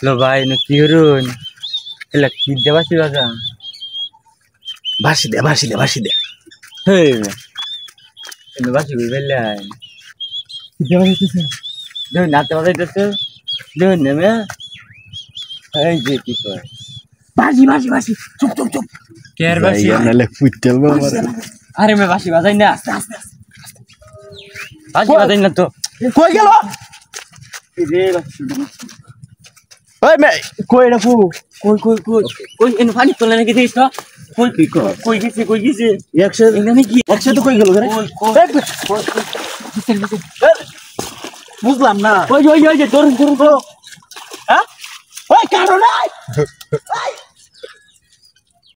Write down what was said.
লো ভাই না কি হরুন এলা কি দেবাসি বাজা বাসি দে হে এনে বাসি কই বেলাই কি দেবাসি তো দেই নাতে বাজাইতেছে দেই নেমে এই যে কি কয় বাসি চুপ কেয়ার বাসি নালে ফুটতেল আমার আরে মে বাসি বাজাই না বাসি বাজাই না তো কই গেল রে বাসি ওই মে কই রাখু কই এনে পানি তোলে নাকি দিস তো কই গেছে এখানে কি একসাথে কই গেল রে বুঝলাম না ওই যে ধরুন হ্যাঁ ওই কারো নাই